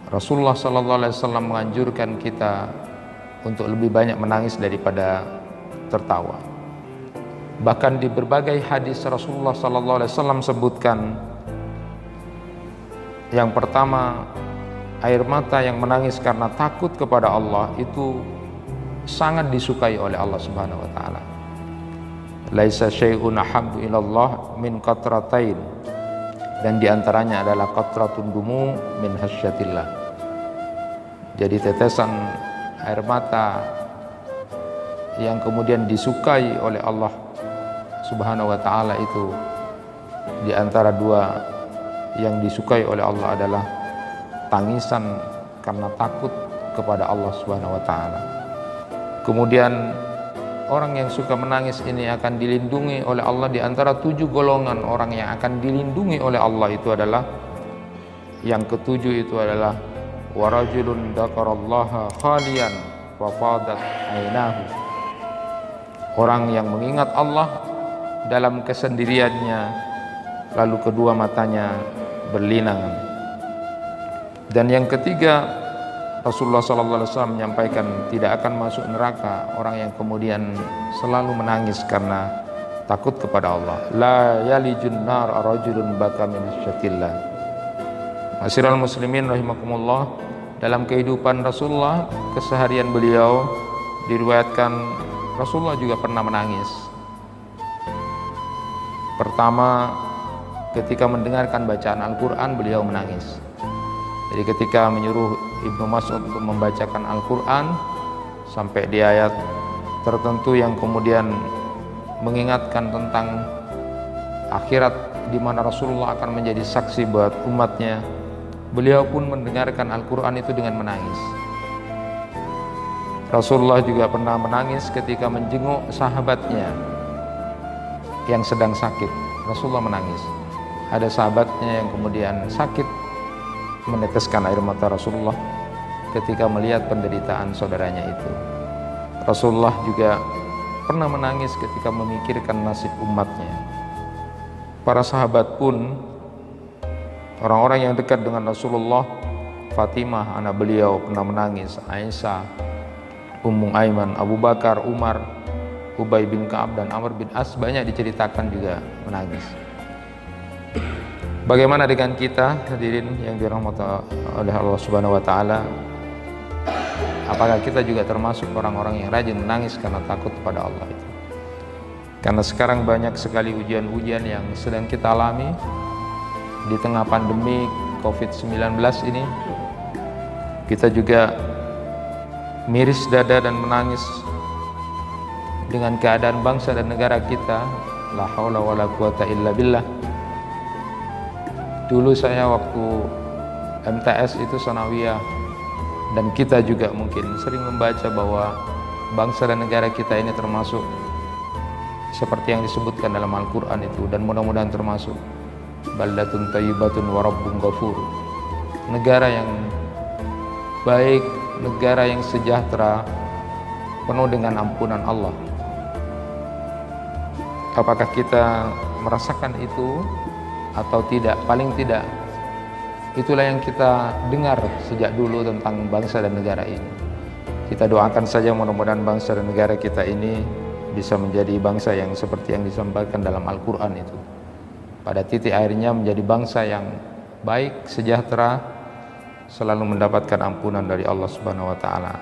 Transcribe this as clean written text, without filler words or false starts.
Rasulullah sallallahu alaihi wasallam menganjurkan kita untuk lebih banyak menangis daripada tertawa. Bahkan di berbagai hadis Rasulullah sallallahu alaihi wasallam sebutkan, yang pertama, air mata yang menangis karena takut kepada Allah itu sangat disukai oleh Allah Subhanahu wa taala. Laisa syai'un ahabbu ilallah min qatratain, dan diantaranya adalah qatratun dumu min hasyatillah. Jadi tetesan air mata yang kemudian disukai oleh Allah Subhanahu wa taala itu, di antara dua yang disukai oleh Allah adalah tangisan karena takut kepada Allah Subhanahu wa taala. Kemudian orang yang suka menangis ini akan dilindungi oleh Allah. Di antara 7 golongan orang yang akan dilindungi oleh Allah itu adalah, yang ketujuh itu adalah warajulun dzakarallaha khalian wa fadat ainahu. Orang yang mengingat Allah dalam kesendiriannya, lalu kedua matanya berlinang. Dan yang ketiga, Rasulullah SAW menyampaikan tidak akan masuk neraka orang yang kemudian selalu menangis karena takut kepada Allah. La yalijun nar rajulun baka min syatillah. Masyiral muslimin rahimakumullah, dalam kehidupan Rasulullah, keseharian beliau diriwayatkan Rasulullah juga pernah menangis. Pertama, ketika mendengarkan bacaan Al-Quran beliau menangis. Jadi ketika menyuruh Ibnu Mas'ud untuk membacakan Al-Quran sampai di ayat tertentu yang kemudian mengingatkan tentang akhirat di mana Rasulullah akan menjadi saksi buat umatnya, beliau pun mendengarkan Al-Quran itu dengan menangis. Rasulullah juga pernah menangis ketika menjenguk sahabatnya yang sedang sakit. Rasulullah menangis. Ada sahabatnya yang kemudian sakit, meneteskan air mata Rasulullah ketika melihat penderitaan saudaranya itu. Rasulullah juga pernah menangis ketika memikirkan nasib umatnya. Para sahabat pun, orang-orang yang dekat dengan Rasulullah, Fatimah anak beliau pernah menangis, Aisyah, Ummu Aiman, Abu Bakar, Umar, Ubay bin Ka'ab dan Amr bin As, banyak diceritakan juga menangis. Bagaimana dengan kita hadirin yang dirahmati oleh Allah Subhanahu wa taala? Apakah kita juga termasuk orang-orang yang rajin menangis karena takut kepada Allah itu? Karena sekarang banyak sekali ujian-ujian yang sedang kita alami di tengah pandemi COVID-19 ini. Kita juga miris dada dan menangis dengan keadaan bangsa dan negara kita. La haula wala quwata illa billah. Dulu saya waktu MTS itu sanawiyah, dan kita juga mungkin sering membaca bahwa bangsa dan negara kita ini termasuk seperti yang disebutkan dalam Al-Quran itu, dan mudah-mudahan termasuk baldatun thayyibatun wa rabbun ghafur, negara yang baik, negara yang sejahtera, penuh dengan ampunan Allah. Apakah kita merasakan itu atau tidak? Paling tidak itulah yang kita dengar sejak dulu tentang bangsa dan negara ini. Kita doakan saja mudah-mudahan bangsa dan negara kita ini bisa menjadi bangsa yang seperti yang disampaikan dalam Al-Quran itu, pada titik akhirnya menjadi bangsa yang baik, sejahtera, selalu mendapatkan ampunan dari Allah Subhanahu wa taala.